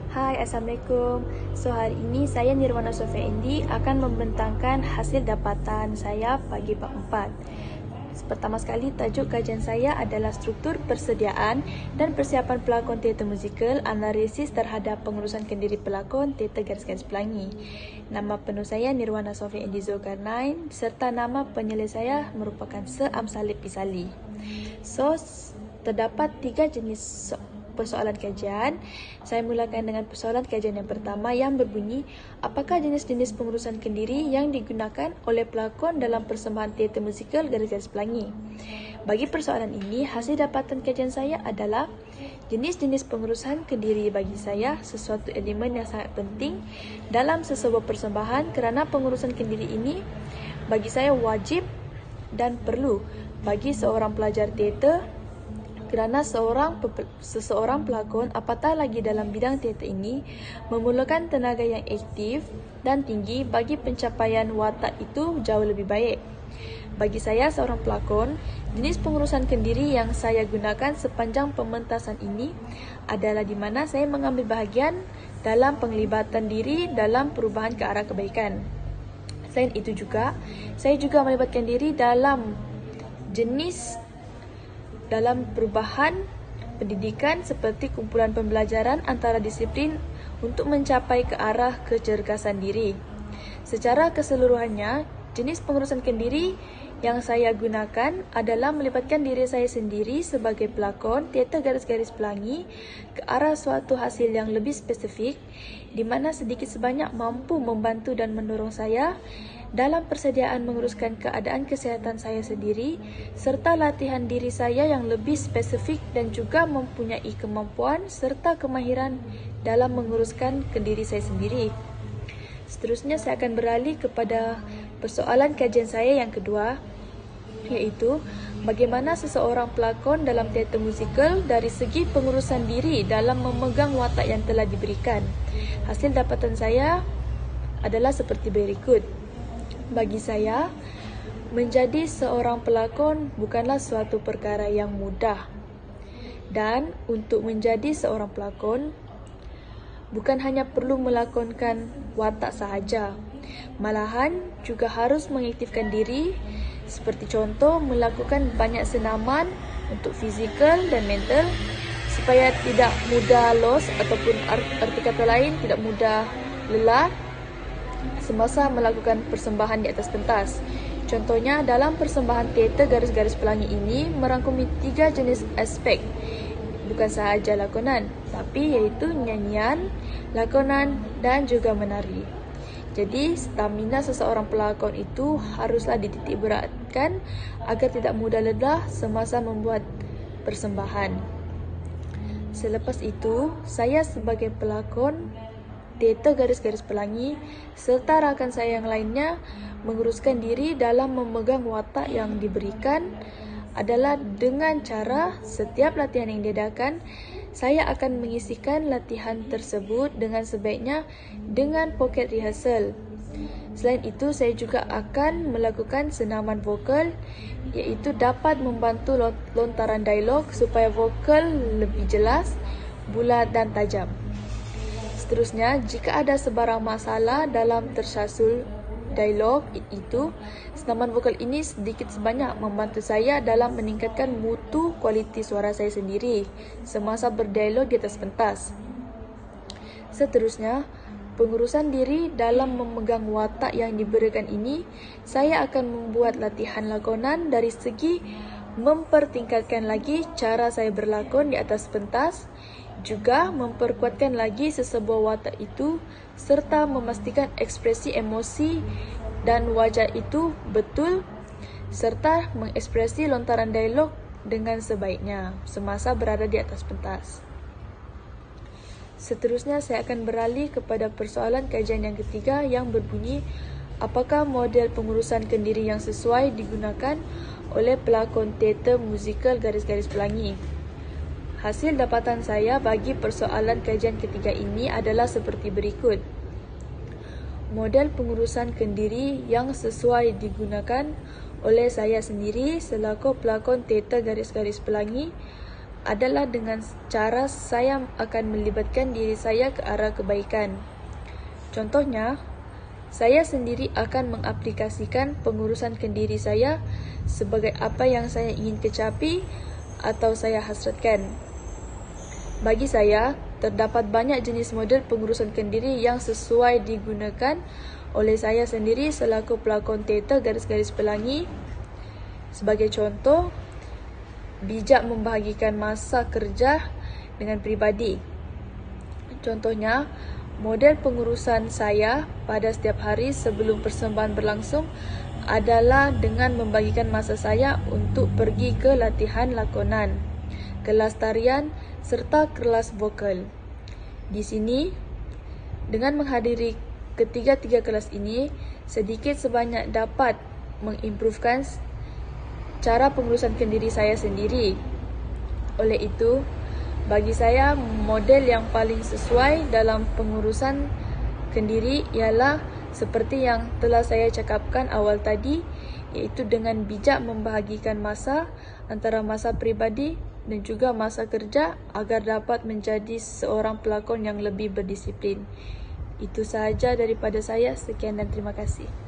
Hai, Assalamualaikum. So, hari ini saya Nirwana Sofia Indi akan membentangkan hasil dapatan saya bagi bab 4. Pertama sekali, tajuk kajian saya adalah struktur persediaan dan persiapan pelakon teater musikal, analisis terhadap pengurusan kendiri pelakon teater garis-garis pelangi. Nama penuh saya Nirwana Sofia Indi Zulkarnain serta nama penyelesaian saya merupakan Seam Salib Isali. So, terdapat 3 jenis persoalan kajian. Saya mulakan dengan persoalan kajian yang pertama yang berbunyi, apakah jenis-jenis pengurusan kendiri yang digunakan oleh pelakon dalam persembahan teater musikal garis-garis pelangi? Bagi persoalan ini, hasil dapatan kajian saya adalah jenis-jenis pengurusan kendiri bagi saya sesuatu elemen yang sangat penting dalam sesebuah persembahan kerana pengurusan kendiri ini bagi saya wajib dan perlu bagi seorang pelajar teater kerana seseorang pelakon apatah lagi dalam bidang teater ini memerlukan tenaga yang aktif dan tinggi bagi pencapaian watak itu jauh lebih baik. Bagi saya seorang pelakon, jenis pengurusan kendiri yang saya gunakan sepanjang pementasan ini adalah di mana saya mengambil bahagian dalam penglibatan diri dalam perubahan ke arah kebaikan. Selain itu juga, saya juga melibatkan diri dalam dalam perubahan pendidikan seperti kumpulan pembelajaran antara disiplin untuk mencapai ke arah kecergasan diri. Secara keseluruhannya, jenis pengurusan kendiri yang saya gunakan adalah melibatkan diri saya sendiri sebagai pelakon teater garis-garis pelangi ke arah suatu hasil yang lebih spesifik di mana sedikit sebanyak mampu membantu dan mendorong saya dalam persediaan menguruskan keadaan kesihatan saya sendiri serta latihan diri saya yang lebih spesifik dan juga mempunyai kemampuan serta kemahiran dalam menguruskan kendiri saya sendiri. Seterusnya saya akan beralih kepada persoalan kajian saya yang kedua, iaitu bagaimana seseorang pelakon dalam teater musikal dari segi pengurusan diri dalam memegang watak yang telah diberikan. Hasil dapatan saya adalah seperti berikut. Bagi saya, menjadi seorang pelakon bukanlah suatu perkara yang mudah. Dan untuk menjadi seorang pelakon, bukan hanya perlu melakonkan watak sahaja, malahan juga harus mengaktifkan diri, seperti contoh melakukan banyak senaman untuk fizikal dan mental, supaya tidak mudah los ataupun arti kata lain tidak mudah lelah semasa melakukan persembahan di atas pentas. Contohnya, dalam persembahan teater garis-garis pelangi ini merangkumi 3 jenis aspek, bukan sahaja lakonan, tapi iaitu nyanyian, lakonan dan juga menari. Jadi, stamina seseorang pelakon itu haruslah dititik beratkan agar tidak mudah lelah semasa membuat persembahan. Selepas itu, saya sebagai pelakon teater garis-garis pelangi serta rakan saya yang lainnya menguruskan diri dalam memegang watak yang diberikan adalah dengan cara setiap latihan yang diadakan, saya akan mengisikan latihan tersebut dengan sebaiknya dengan pocket rehearsal. Selain itu, saya juga akan melakukan senaman vokal, iaitu dapat membantu lontaran dialog supaya vokal lebih jelas, bulat dan tajam. Seterusnya, jika ada sebarang masalah dalam tersasul dialog itu, senaman vokal ini sedikit sebanyak membantu saya dalam meningkatkan mutu kualiti suara saya sendiri semasa berdialog di atas pentas. Seterusnya, pengurusan diri dalam memegang watak yang diberikan ini, saya akan membuat latihan lakonan dari segi mempertingkatkan lagi cara saya berlakon di atas pentas, juga memperkuatkan lagi sesebuah watak itu serta memastikan ekspresi emosi dan wajah itu betul serta mengekspresi lontaran dialog dengan sebaiknya semasa berada di atas pentas. Seterusnya saya akan beralih kepada persoalan kajian yang ketiga yang berbunyi, apakah model pengurusan kendiri yang sesuai digunakan oleh pelakon teater musikal garis-garis pelangi? Hasil dapatan saya bagi persoalan kajian ketiga ini adalah seperti berikut. Model pengurusan kendiri yang sesuai digunakan oleh saya sendiri selaku pelakon teater garis-garis pelangi adalah dengan cara saya akan melibatkan diri saya ke arah kebaikan. Contohnya, saya sendiri akan mengaplikasikan pengurusan kendiri saya sebagai apa yang saya ingin kecapi atau saya hasratkan. Bagi saya, terdapat banyak jenis model pengurusan kendiri yang sesuai digunakan oleh saya sendiri selaku pelakon teater garis-garis pelangi. Sebagai contoh, bijak membahagikan masa kerja dengan pribadi. Contohnya, model pengurusan saya pada setiap hari sebelum persembahan berlangsung adalah dengan membagikan masa saya untuk pergi ke latihan lakonan, kelas tarian serta kelas vokal. Di sini, dengan menghadiri ketiga-tiga kelas ini, sedikit sebanyak dapat mengimprovekan cara pengurusan kendiri saya sendiri. Oleh itu, bagi saya, model yang paling sesuai dalam pengurusan kendiri ialah seperti yang telah saya cakapkan awal tadi, iaitu dengan bijak membahagikan masa antara masa pribadi dan juga masa kerja agar dapat menjadi seorang pelakon yang lebih berdisiplin. Itu sahaja daripada saya. Sekian dan terima kasih.